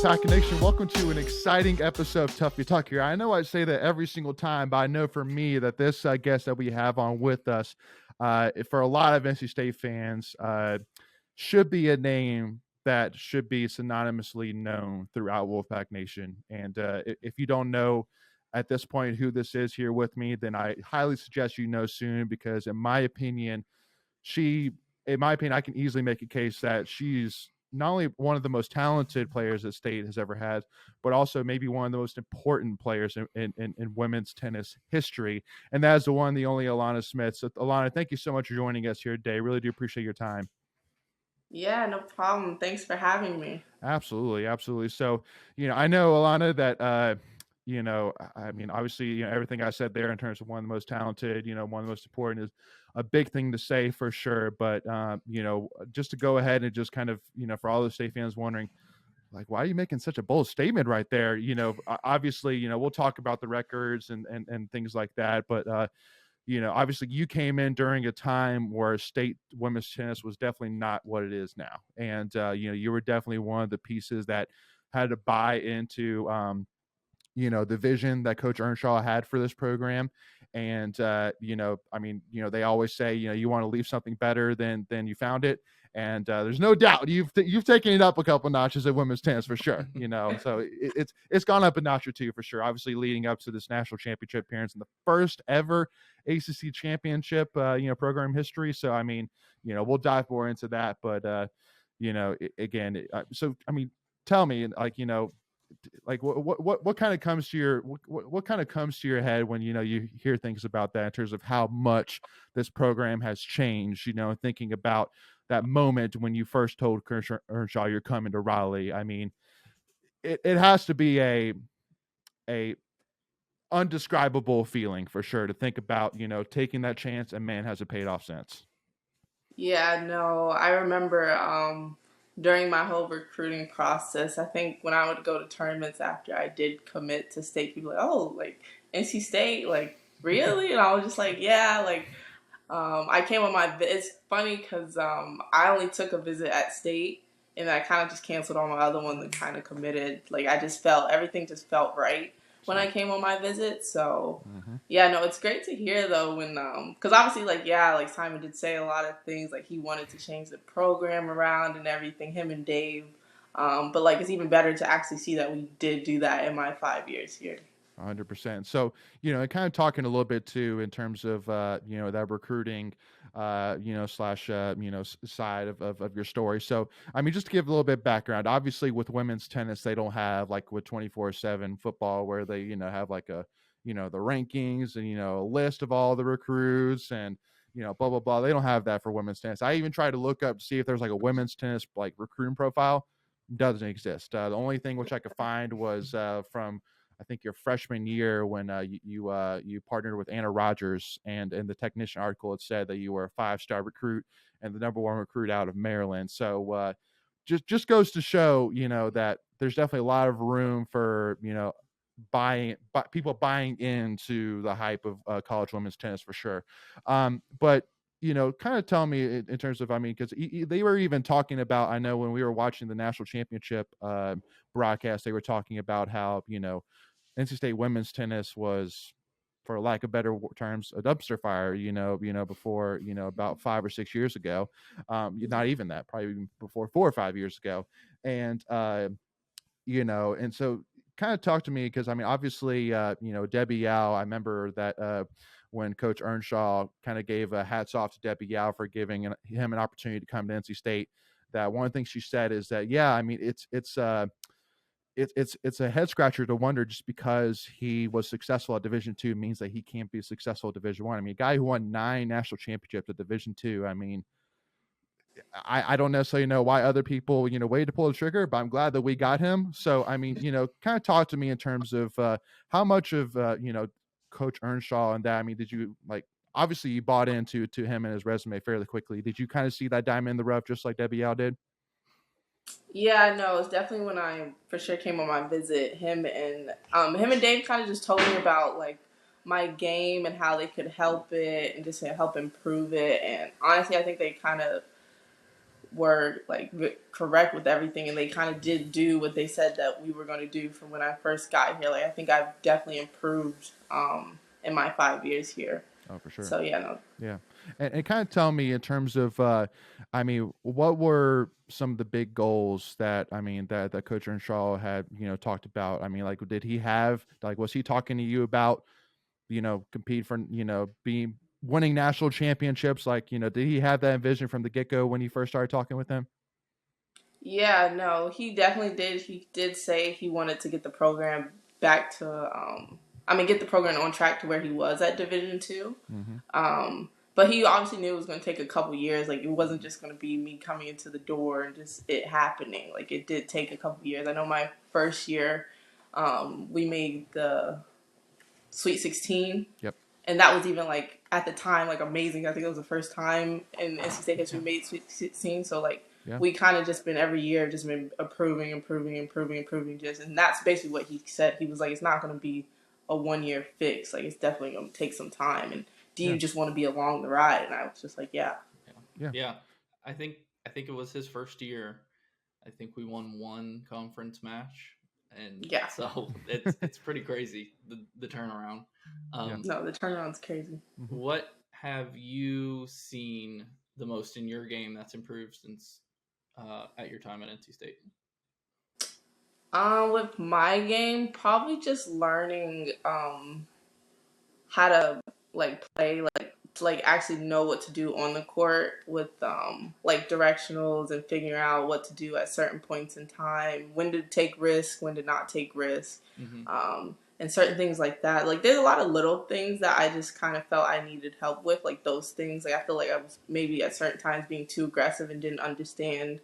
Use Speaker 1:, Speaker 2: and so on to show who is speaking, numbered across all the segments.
Speaker 1: Wolfpack Nation. Welcome to an exciting episode of Tuffy Talk here. I know I say that every single time, but I know for me that this guest that we have on with us, for a lot of NC State fans, should be a name that should be synonymously known throughout Wolfpack Nation. And if you don't know at this point who this is here with me, then I highly suggest you know soon, because in my opinion, I can easily make a case that she's not only one of the most talented players that State has ever had, but also maybe one of the most important players in women's tennis history. And that is the one, the only ALANA Smith. So, ALANA, thank you so much for joining us here today. Really do appreciate your time.
Speaker 2: Yeah, no problem. Thanks for having me.
Speaker 1: Absolutely, absolutely. So, I know, ALANA, that I mean, obviously, everything I said there in terms of one of the most talented, one of the most important is a big thing to say for sure. But just to go ahead and just kind of, for all the State fans wondering, like, why are you making such a bold statement right there? Obviously, we'll talk about the records and things like that. But obviously you came in during a time where State women's tennis was definitely not what it is now. And, you were definitely one of the pieces that had to buy into, the vision that Coach Earnshaw had for this program. And, they always say, you want to leave something better than you found it. And there's no doubt you've taken it up a couple notches at women's tennis for sure. So it's gone up a notch or two for sure. Obviously, leading up to this national championship appearance in the first ever ACC championship, program history. So I mean, we'll dive more into that. But again, so I mean, tell me, like what kind of comes to your what kind of comes to your head when you hear things about that in terms of how much this program has changed, thinking about that moment when you first told Coach Earnshaw you're coming to Raleigh. I mean, it has to be a undescribable feeling for sure to think about, taking that chance, and man, has it paid off since.
Speaker 2: Yeah, no, I remember during my whole recruiting process, I think when I would go to tournaments after I did commit to State, people were like, oh, like NC State, like really? And I was just like, yeah, like I came on it's funny because I only took a visit at State, and I kind of just canceled all my other ones and kind of committed. Like I just everything just felt right when I came on my visit. So yeah, no, it's great to hear though when because obviously like Simon did say a lot of things, like he wanted to change the program around and everything, him and Dave. But like it's even better to actually see that we did do that in my 5 years here.
Speaker 1: 100%. So, and kind of talking a little bit too in terms of, that recruiting, slash, side of your story. So, I mean, just to give a little bit of background, obviously with women's tennis, they don't have like with 24/7 football where they, have like the rankings and, a list of all the recruits and, blah, blah, blah. They don't have that for women's tennis. I even tried to look up, see if there's like a women's tennis, like recruiting profile. Doesn't exist. The only thing which I could find was from, I think, your freshman year when you partnered with Anna Rogers, and in the technician article it said that you were a 5-star recruit and the number one recruit out of Maryland. So just goes to show, that there's definitely a lot of room for, people buying into the hype of college women's tennis for sure. But kind of tell me in terms of, I mean, because they were even talking about, I know when we were watching the national championship broadcast, they were talking about how, NC State women's tennis was, for lack of better terms, a dumpster fire, before, about 5 or 6 years ago. Not even that, probably even before 4 or 5 years ago. And, and so kind of talk to me, because I mean, obviously, Debbie Yao, I remember that when Coach Earnshaw kind of gave a hats off to Debbie Yao for giving him an opportunity to come to NC State, that one thing she said is that, yeah, I mean, it's a head scratcher to wonder, just because he was successful at Division II means that he can't be successful at Division I. I mean, a guy who won 9 national championships at Division II. I mean, I don't necessarily know why other people, waited to pull the trigger, but I'm glad that we got him. So, I mean, kind of talk to me in terms of how much of, Coach Earnshaw and that, I mean, did you obviously you bought into him and his resume fairly quickly. Did you kind of see that diamond in the rough just like Debbie Yao did?
Speaker 2: Yeah, no, it's definitely when I for sure came on my visit. Him and Dave kind of just told me about like my game and how they could help it and just help improve it. And honestly, I think they kind of were like correct with everything, and they kind of did do what they said that we were going to do from when I first got here. Like I think I've definitely improved in my 5 years here.
Speaker 1: Oh, for sure.
Speaker 2: So yeah, no.
Speaker 1: Yeah. And kind of tell me in terms of, I mean, what were some of the big goals that, I mean, that Coach Earnshaw had, talked about? I mean, like, did he have, like, was he talking to you about, compete for, being winning national championships? Like, did he have that vision from the get go when you first started talking with him?
Speaker 2: Yeah, no, he definitely did. He did say he wanted to get the program back to, get the program on track to where he was at Division 2.
Speaker 1: Mm-hmm.
Speaker 2: But he obviously knew it was going to take a couple years. Like it wasn't just going to be me coming into the door and just it happening. Like it did take a couple years. I know my first year, we made the Sweet 16.
Speaker 1: Yep.
Speaker 2: And that was even like at the time like amazing. I think it was the first time in NC State history we made Sweet 16. So like
Speaker 1: Yeah.
Speaker 2: we kind of just been every year just been improving just, and that's basically what he said. He was like, it's not going to be a 1 year fix. Like it's definitely going to take some time. And do you
Speaker 1: Yeah.
Speaker 2: just want to be along the ride? And I was just like, yeah.
Speaker 1: Yeah.
Speaker 3: Yeah. I think it was his first year. I think we won one conference match, and
Speaker 2: Yeah.
Speaker 3: so it's pretty crazy the turnaround.
Speaker 2: No, the turnaround's crazy.
Speaker 3: What have you seen the most in your game that's improved since at your time at NC State?
Speaker 2: With my game, probably just learning how to like play, like to like actually know what to do on the court with like directionals and figuring out what to do at certain points in time, when to take risks, when to not take risks, and certain things like that. Like there's a lot of little things that I just kind of felt I needed help with, like those things. Like I feel like I was maybe at certain times being too aggressive and didn't understand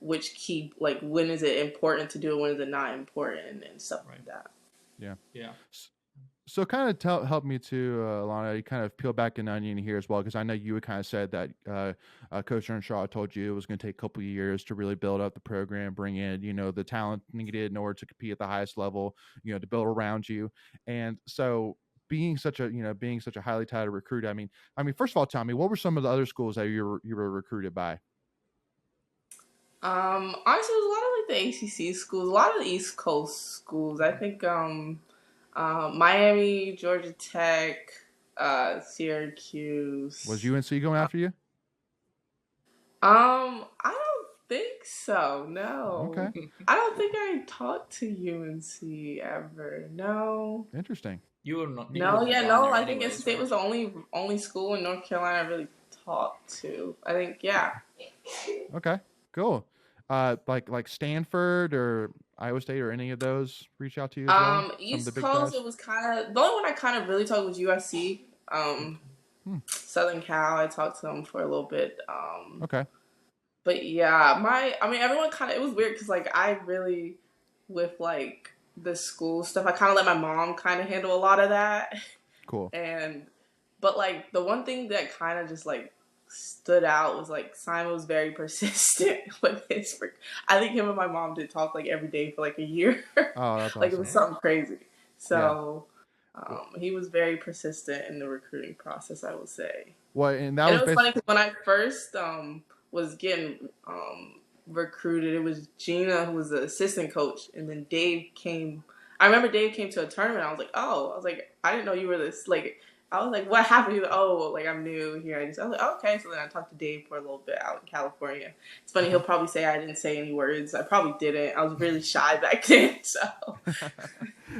Speaker 2: which key, like when is it important to do it, when is it not important, and stuff like that.
Speaker 3: Yeah.
Speaker 1: So kind of help me to, Alana, you kind of peel back an onion here as well, because I know you had kind of said that Coach Earnshaw told you it was going to take a couple of years to really build up the program, bring in, the talent needed in order to compete at the highest level, to build around you. And so being such a highly touted recruit, I mean, first of all, tell me, what were some of the other schools that you were recruited by?
Speaker 2: Honestly, it was a lot of like the ACC schools, a lot of the East Coast schools. I think Miami, Georgia Tech, Syracuse.
Speaker 1: Was UNC going after you?
Speaker 2: I don't think so. No,
Speaker 1: Okay.
Speaker 2: I don't think I talked to UNC ever. No.
Speaker 1: Interesting.
Speaker 3: You wouldn't. You
Speaker 2: No,
Speaker 3: wouldn't
Speaker 2: yeah,
Speaker 3: have
Speaker 2: no.
Speaker 3: gone there
Speaker 2: I think
Speaker 3: anyways,
Speaker 2: NC State was the
Speaker 3: right?
Speaker 2: only school in North Carolina I really talked to. I think, yeah.
Speaker 1: Okay. Cool. Like Stanford or Iowa State or any of those reach out to you as well? Some of the
Speaker 2: East
Speaker 1: big
Speaker 2: Coast,
Speaker 1: guys?
Speaker 2: it was kind of the only one I kind of really talked was USC.
Speaker 1: Hmm.
Speaker 2: Southern Cal, I talked to them for a little bit.
Speaker 1: Okay.
Speaker 2: But yeah, everyone kind of, it was weird because like I really, with like the school stuff, I kind of let my mom kind of handle a lot of that.
Speaker 1: Cool.
Speaker 2: And, but like the one thing that kind of just like stood out was like Simon was very persistent with his. I think him and my mom did talk like every day for like a year.
Speaker 1: Oh, that's
Speaker 2: Like it
Speaker 1: awesome.
Speaker 2: was something crazy. So
Speaker 1: Well,
Speaker 2: he was very persistent in the recruiting process, I would say.
Speaker 1: well, and that
Speaker 2: And
Speaker 1: was
Speaker 2: it was funny
Speaker 1: basically
Speaker 2: because when I first was getting recruited, it was Gina who was the assistant coach, and then Dave came. I remember Dave came to a tournament. I was like, oh, I didn't know you were this. Like, I was like, what happened? He was like, oh, like I'm new here. I was like, oh, okay. So then I talked to Dave for a little bit out in California. It's funny. He'll probably say I didn't say any words. I probably didn't. I was really shy back then. So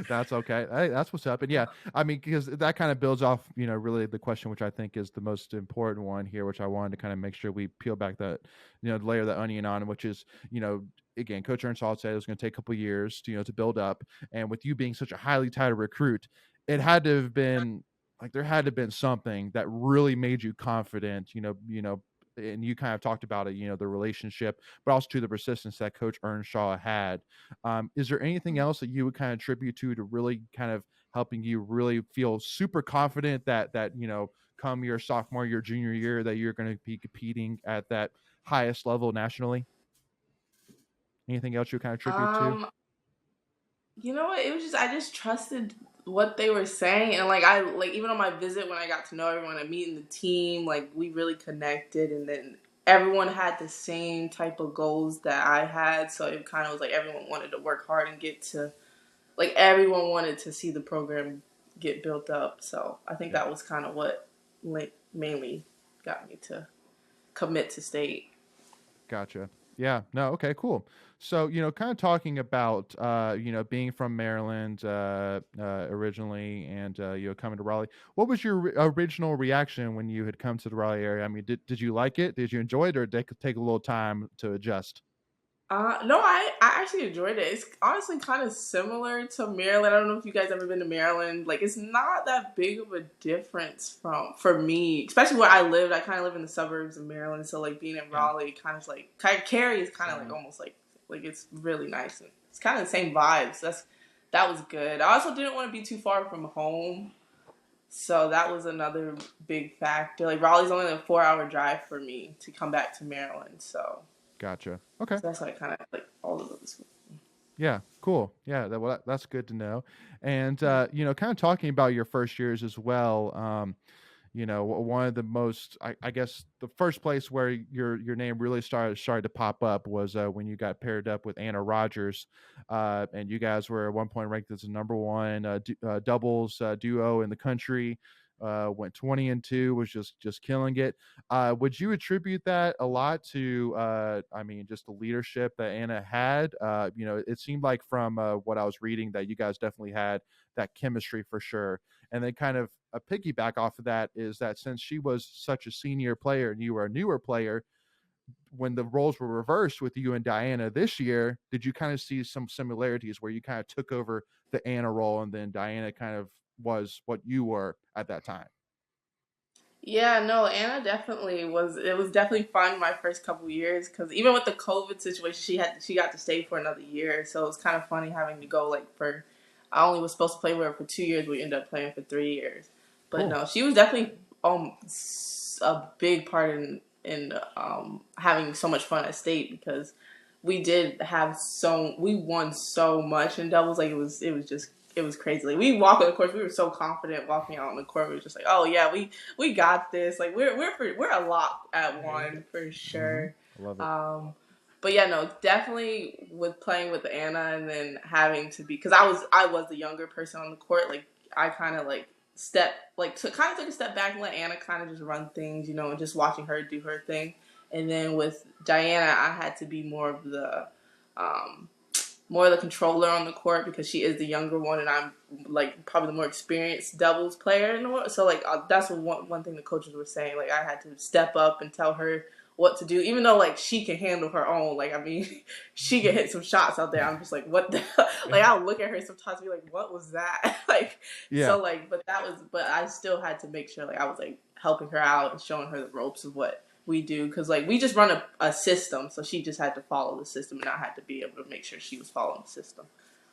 Speaker 1: that's okay. Hey, that's what's up. And yeah, I mean, because that kind of builds off, really the question, which I think is the most important one here, which I wanted to kind of make sure we peel back that, layer the onion on, which is, again, Coach Earnshaw said it was going to take a couple years to, to build up. And with you being such a highly touted recruit, it had to have been like, there had to have been something that really made you confident, and you kind of talked about it, the relationship, but also to the persistence that Coach Earnshaw had. Is there anything else that you would kind of attribute to really kind of helping you really feel super confident that come your sophomore year, junior year, that you're going to be competing at that highest level nationally? Anything else you kind of attribute to?
Speaker 2: you know what? It was just I just trusted what they were saying, and like I like even on my visit when I got to know everyone and meeting the team, like we really connected, and then everyone had the same type of goals that I had, so it kind of was like everyone wanted to work hard and get to, like, everyone wanted to see the program get built up. So I think
Speaker 1: Yeah.
Speaker 2: that was kind of what mainly got me to commit to state.
Speaker 1: Gotcha. Yeah. No. Okay. Cool. So, kind of talking about, being from Maryland originally, and coming to Raleigh. What was your original reaction when you had come to the Raleigh area? I mean, did you like it? Did you enjoy it, or did it take a little time to adjust?
Speaker 2: No, I actually enjoyed it. It's honestly kind of similar to Maryland. I don't know if you guys ever been to Maryland. Like, it's not that big of a difference for me, especially where I lived. I kind of live in the suburbs of Maryland, so like being in
Speaker 3: Yeah.
Speaker 2: Raleigh, kind of like Cary is kind of like
Speaker 3: Same.
Speaker 2: almost like it's really nice. And it's kind of the same vibes. That was good. I also didn't want to be too far from home, so that was another big factor. Like Raleigh's only like a 4 hour drive for me to come back to Maryland,
Speaker 1: Gotcha. Okay.
Speaker 2: so that's why I kind of like all of those.
Speaker 1: Yeah, cool. Yeah, that's good to know. And kind of talking about your first years as well. One of the most, I guess, the first place where your name really started to pop up was when you got paired up with Anna Rogers, and you guys were at one point ranked as the number one doubles duo in the country. Went 20-2, was just killing it. Would you attribute that a lot to, I mean, just the leadership that Anna had? It seemed like from what I was reading that you guys definitely had that chemistry for sure. And then kind of a piggyback off of that is that since she was such a senior player and you were a newer player, when the roles were reversed with you and Diana this year, did you kind of see some similarities where you kind of took over the Anna role and then Diana kind of was what you were at that time?
Speaker 2: Yeah, no, Anna definitely was. It was definitely fun my first couple years because even with the COVID situation, she got to stay for another year, so it was kind of funny having to go like for. I only was supposed to play with her for 2 years. We ended up playing for 3 years, but
Speaker 1: Cool.
Speaker 2: no, she was definitely a big part in having so much fun at state because we won so much in doubles. Like it was crazy. Like we walk on the court, we were so confident walking out on the court. We were just like, oh yeah, we got this. Like we're a lot at one for
Speaker 1: Hmm.
Speaker 2: sure.
Speaker 1: I love it.
Speaker 2: Um, but yeah, no, definitely with playing with Anna and then having to be because I was the younger person on the court. Like I kind of like kind of took a step back and let Anna kind of just run things, and just watching her do her thing. And then with Diana, I had to be um, more of the controller on the court because she is the younger one and I'm like probably the more experienced doubles player in the world. So like that's one thing the coaches were saying. Like I had to step up and tell her what to do, even though like she can handle her own. Like I mean, she can hit some shots out there. I'm just like, what the? Like I'll look at her sometimes and be like, what was that? Like
Speaker 1: Yeah.
Speaker 2: so like, but I still had to make sure like I was like helping her out and showing her the ropes of what we do because like we just run a system, so she just had to follow the system and I had to be able to make sure she was following the system.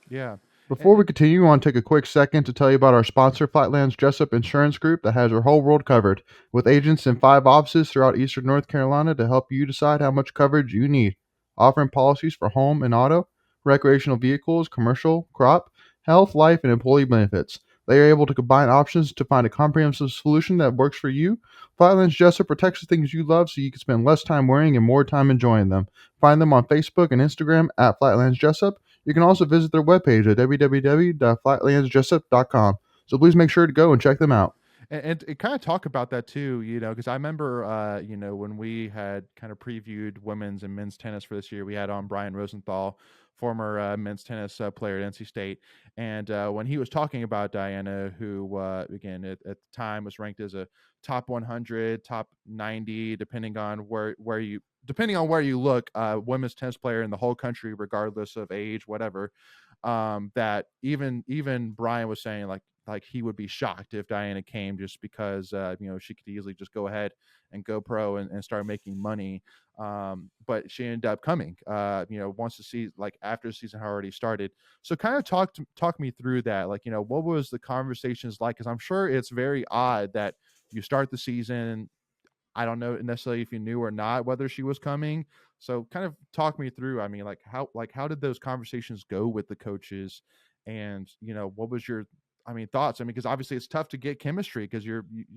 Speaker 1: Yeah.
Speaker 4: Before we continue, I want to take a quick second to tell you about our sponsor, Flatlands Jessup Insurance Group, that has your whole world covered, with agents in 5 offices throughout eastern North Carolina to help you decide how much coverage you need. Offering policies for home and auto, recreational vehicles, commercial, crop, health, life, and employee benefits. They are able to combine options to find a comprehensive solution that works for you. Flatlands Jessup protects the things you love so you can spend less time worrying and more time enjoying them. Find them on Facebook and Instagram at Flatlands Jessup. You can also visit their webpage at www.flatlandsjessup.com. So please make sure to go and check them out.
Speaker 1: And kind of talk about that too, because I remember, when we had kind of previewed women's and men's tennis for this year, we had on Brian Rosenthal, former men's tennis player at NC State, and when he was talking about Diana, who again at the time was ranked as a top 100, top 90, depending on where you look, women's tennis player in the whole country, regardless of age, whatever. That even Brian was saying like he would be shocked if Diana came just because she could easily just go ahead and go pro and start making money. But she ended up coming once the season, like after the season had already started. So kind of talk me through that. Like, what was the conversations like? Because I'm sure it's very odd that you start the season. I don't know necessarily if you knew or not whether she was coming. So kind of talk me through. I mean, how did those conversations go with the coaches, and what was your, I mean, thoughts? I mean, because obviously it's tough to get chemistry because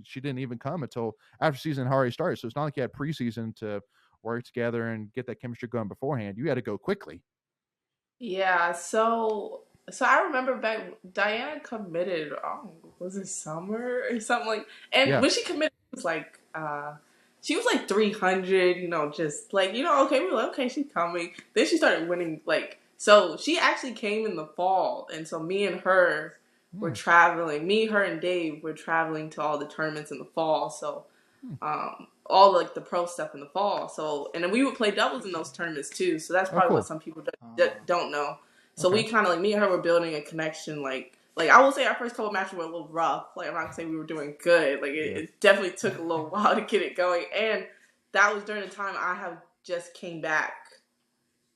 Speaker 1: she didn't even come until after season had already started. So it's not like you had preseason to work together and get that chemistry going beforehand. You had to go quickly.
Speaker 2: Yeah, so I remember back Diana committed, was it summer or something like, and
Speaker 1: Yeah.
Speaker 2: when she committed it was like she was like 300, just like, okay, we were like, okay, she's coming. Then she started winning, like, so she actually came in the fall, and so me and her were
Speaker 1: Hmm.
Speaker 2: traveling. Me, her, and Dave were traveling to all the tournaments in the fall. So
Speaker 1: Hmm.
Speaker 2: all like the pro stuff in the fall. So, and then we would play doubles in those tournaments too. So that's
Speaker 1: Oh,
Speaker 2: probably what
Speaker 1: cool.
Speaker 2: some people
Speaker 3: Uh,
Speaker 2: don't know. So
Speaker 1: Okay.
Speaker 2: we kind of like, me and her were building a connection. Like I will say our first couple matches were a little rough. Like I'm not gonna say we were doing good. Like
Speaker 1: Yeah.
Speaker 2: it definitely took a little while to get it going. And that was during the time I have just came back.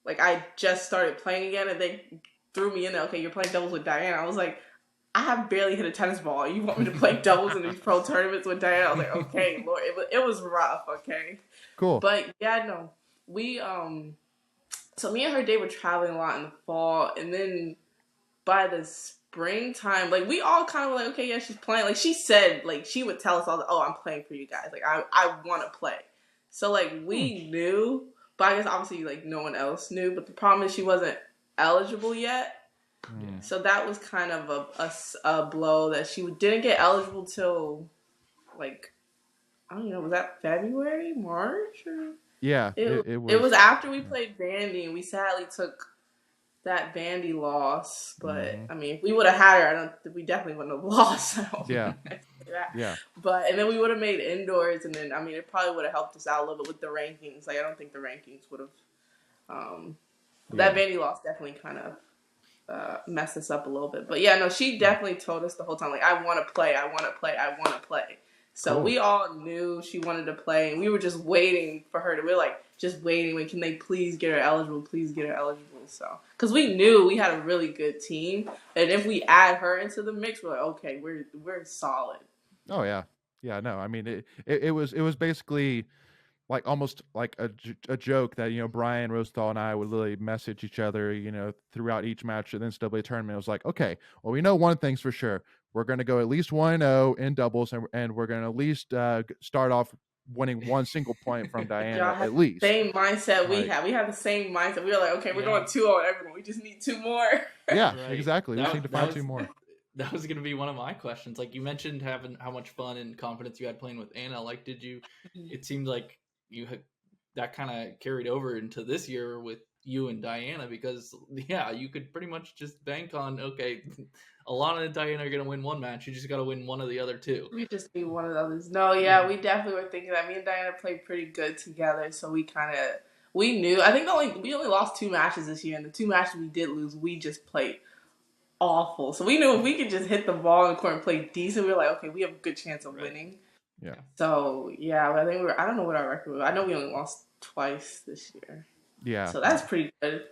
Speaker 2: Like I just started playing again, and they threw me in there. Okay, you're playing doubles with Diana. I was like, I have barely hit a tennis ball. You want me to play doubles in these pro tournaments with Diana? I was like, okay, Lord, it was rough. Okay,
Speaker 1: Cool.
Speaker 2: but yeah, no, we so me and her Dave were traveling a lot in the fall, and then by the springtime, like we all kind of were like, okay, yeah, she's playing. Like she said, like she would tell us all, oh, I'm playing for you guys. Like I want to play. So like
Speaker 1: Hmm.
Speaker 2: we knew, but I guess obviously like no one else knew. But the problem is she wasn't eligible yet.
Speaker 1: Hmm.
Speaker 2: So that was kind of a blow that she didn't get eligible till like, I don't know, was that February, March, or
Speaker 1: Yeah.
Speaker 2: it
Speaker 1: It
Speaker 2: it was
Speaker 1: was.
Speaker 2: after we
Speaker 1: Yeah.
Speaker 2: played bandy, and we sadly took that bandy loss. But
Speaker 1: Hmm.
Speaker 2: I mean, if we would have had her, we definitely wouldn't have lost.
Speaker 1: Yeah.
Speaker 2: that.
Speaker 1: Yeah.
Speaker 2: But and then we would have made indoors, and then I mean, it probably would have helped us out a little bit with the rankings. Like I don't think the rankings would have. That
Speaker 1: Yeah.
Speaker 2: bandy loss definitely kind of mess us up a little bit. But yeah, no, she definitely told us the whole time, like, I want to play, I want to play, I want to play. So
Speaker 1: Cool.
Speaker 2: we all knew she wanted to play, and we were just waiting for her to. We were like, just waiting. Like, can they please get her eligible? Please get her eligible. So, because we knew we had a really good team, and if we add her into the mix, we're like, okay, we're solid.
Speaker 1: Oh yeah. Yeah. No. I mean, it was basically like almost like a joke that Brian Rosenthal and I would literally message each other throughout each match of the NCAA tournament. It was like, okay, well, we know one thing's for sure: we're going to go at least 1-0 in doubles, and we're going to at least start off winning one single point from
Speaker 2: Y'all
Speaker 1: Diana
Speaker 2: have
Speaker 1: at
Speaker 2: the
Speaker 1: least.
Speaker 2: same mindset we
Speaker 1: Like,
Speaker 2: have. We have the same mindset. We were like, okay, we're
Speaker 3: yeah,
Speaker 2: going 2-0 on everyone. We just need two more.
Speaker 1: yeah,
Speaker 3: right.
Speaker 1: exactly. We just need to
Speaker 3: That
Speaker 1: find
Speaker 3: was
Speaker 1: two more.
Speaker 3: that was gonna be one of my questions. Like you mentioned, having how much fun and confidence you had playing with Anna. Like, did you? It seemed like you had that kind of carried over into this year with you and Diana, because yeah, you could pretty much just bank on, okay, Alana and Diana are gonna win one match. You just got to win one of the other two.
Speaker 2: We just be one of the others. No, yeah,
Speaker 3: Yeah.
Speaker 2: we definitely were thinking that. Me and Diana played pretty good together, so we knew. I think we only lost two matches this year, and the two matches we did lose, we just played awful. So we knew if we could just hit the ball in the court and play decent, we were like, okay, we have a good chance of
Speaker 3: Right.
Speaker 2: winning.
Speaker 1: Yeah.
Speaker 3: Yeah.
Speaker 2: So yeah, I think I don't know what our record was. I know we only lost twice this year,
Speaker 1: Yeah.
Speaker 2: so that's pretty good.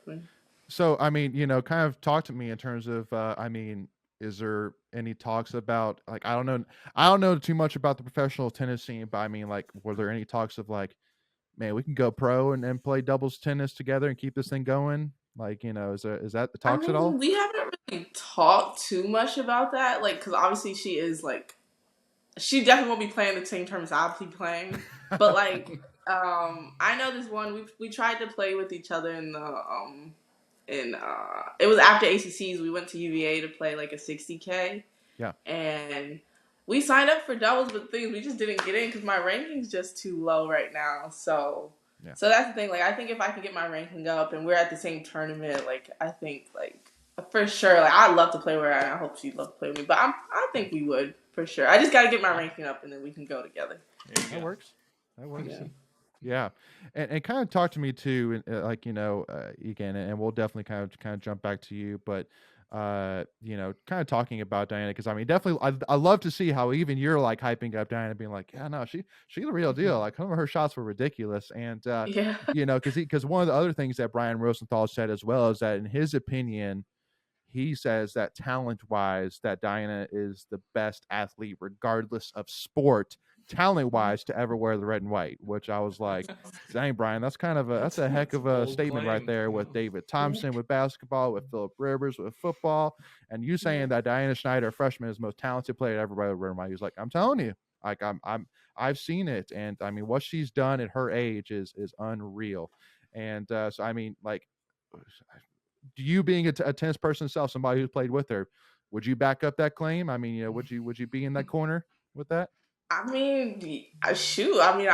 Speaker 1: So, I mean, kind of talk to me in terms of, I mean, is there any talks about, like, I don't know too much about the professional tennis scene, but I mean, like, were there any talks of like, man, we can go pro and play doubles tennis together and keep this thing going? Like, is that the
Speaker 2: I
Speaker 1: talks at
Speaker 2: mean,
Speaker 1: all?
Speaker 2: we haven't really talked too much about that, like, because obviously she is like, she definitely won't be playing the same terms I'll be playing. But like, I know this one we tried to play with each other in the it was after ACCs. We went to UVA to play like a 60K,
Speaker 1: Yeah.
Speaker 2: and we signed up for doubles, but things we just didn't get in because my ranking's just too low right now. So.
Speaker 1: Yeah.
Speaker 2: So that's the thing. Like, I think if I can get my ranking up and we're at the same tournament, like, I think, like, for sure, like, I'd love to play with her, and I hope she'd love to play with me. But I think we would, for sure. I just got to get my ranking up, and then we can go together.
Speaker 3: There you
Speaker 1: That
Speaker 3: go.
Speaker 1: works. That works.
Speaker 2: Yeah.
Speaker 1: Yeah, and kind of talk to me too, like again, and we'll definitely kind of jump back to you, but kind of talking about Diana, because I mean, definitely, I love to see how even you're like hyping up Diana, being like, yeah, no, she's the real deal. Like some of her shots were ridiculous, and
Speaker 2: Yeah.
Speaker 1: because one of the other things that Brian Rosenthal said as well is that in his opinion, he says that talent wise, that Diana is the best athlete, regardless of sport, talent wise, to ever wear the red and white. Which I was like, dang, Brian, that's a heck
Speaker 3: That's a
Speaker 1: of a
Speaker 3: bold
Speaker 1: statement right
Speaker 3: claim.
Speaker 1: there.
Speaker 3: Yeah.
Speaker 1: With David Thompson with basketball, with Philip Rivers with football, and you saying that Diana Schneider, freshman, is the most talented player to ever wear the red and white. He was like, I'm telling you. Like I've seen it, and I mean what she's done at her age is unreal. And so I mean, like, do you being a tennis person yourself, somebody who's played with her, would you back up that claim? I mean, would you be in that corner with that?
Speaker 2: I mean, shoot. I mean,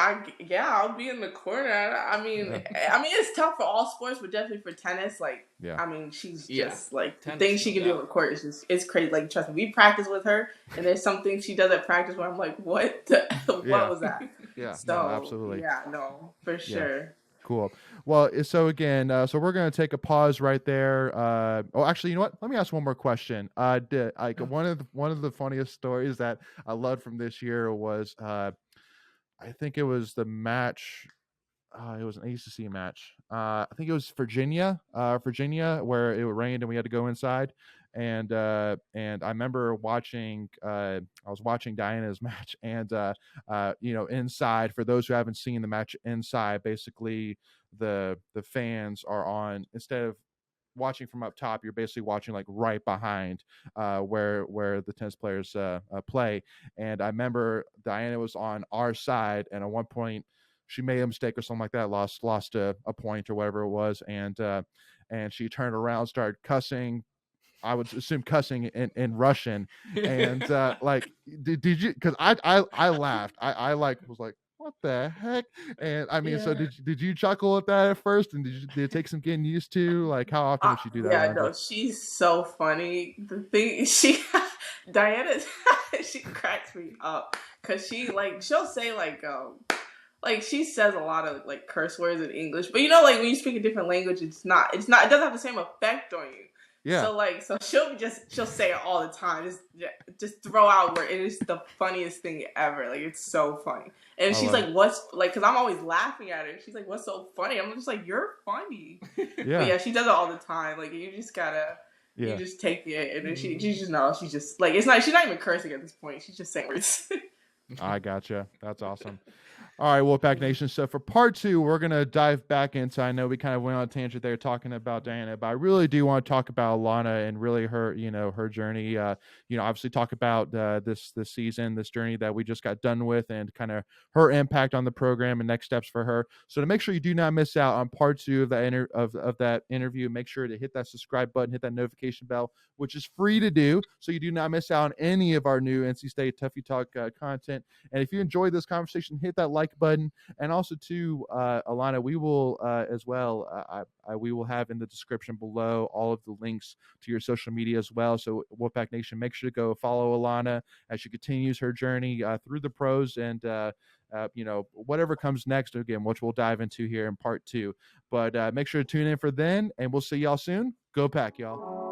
Speaker 2: yeah, I'll be in the corner.
Speaker 1: Yeah,
Speaker 2: I mean, it's tough for all sports, but definitely for tennis. Like,
Speaker 1: yeah,
Speaker 2: I mean, she's
Speaker 3: Yeah,
Speaker 2: just like the
Speaker 3: tennis,
Speaker 2: things she
Speaker 3: no
Speaker 2: can do on
Speaker 3: doubt.
Speaker 2: the court is just it's crazy. Like, trust me, we practice with her, and there's some things she does at practice where I'm like, what? What
Speaker 1: yeah,
Speaker 2: was that?
Speaker 1: yeah. No,
Speaker 2: So
Speaker 1: absolutely.
Speaker 2: yeah, no, for
Speaker 1: Yeah.
Speaker 2: sure.
Speaker 1: Cool. Well, so again, so we're gonna take a pause right there. Oh, actually, you know what? Let me ask one more question. Like one of the funniest stories that I loved from this year was, I think it was the match. It was an ACC match. I think it was Virginia, where it rained and we had to go inside. And I remember watching. I was watching Diana's match, and inside. For those who haven't seen the match inside, basically the fans are on, instead of watching from up top, you're basically watching like right behind where the tennis players play. And I remember Diana was on our side, and at one point she made a mistake or something like that, lost a point or whatever it was, and she turned around, started cussing. I would assume cussing in Russian, and like, did you? Because I laughed. I like was like, what the heck? And I mean, so
Speaker 2: Yeah.
Speaker 1: did you chuckle at that at first, and did it take some getting used to? Like, how often would she do that
Speaker 2: Yeah,
Speaker 1: around you?
Speaker 2: no, she's so funny. The thing she Diana, she cracks me up because she'll say like she says a lot of like curse words in English, but like when you speak a different language, it doesn't have the same effect on you.
Speaker 1: Yeah.
Speaker 2: So she'll say it all the time, just throw out word, and it's the funniest thing ever. Like it's so funny, and
Speaker 1: I
Speaker 2: she's
Speaker 1: love
Speaker 2: like,
Speaker 1: it.
Speaker 2: "What's like?" Because I'm always laughing at her. She's like, "What's so funny?" I'm just like, "You're funny." But
Speaker 1: Yeah.
Speaker 2: yeah, she does it all the time. Like you
Speaker 1: Yeah.
Speaker 2: just take it, and then she just knows. She's just like she's not even cursing at this point. She's just saying words.
Speaker 1: I gotcha. That's awesome. All right, Wolfpack Nation. So for part two, we're gonna dive back into. I know we kind of went on a tangent there talking about Diana, but I really do want to talk about Alana and really her, her journey. Obviously talk about this season, this journey that we just got done with, and kind of her impact on the program and next steps for her. So to make sure you do not miss out on part two of that of that interview, make sure to hit that subscribe button, hit that notification bell, which is free to do, so you do not miss out on any of our new NC State Tuffy Talk content. And if you enjoyed this conversation, hit that like button. And also, too, Alana, we will as well. We will have in the description below all of the links to your social media as well. So, Wolfpack Nation, make sure to go follow Alana as she continues her journey through the pros and whatever comes next. Again, which we'll dive into here in part two. But make sure to tune in for then, and we'll see y'all soon. Go Pack, y'all.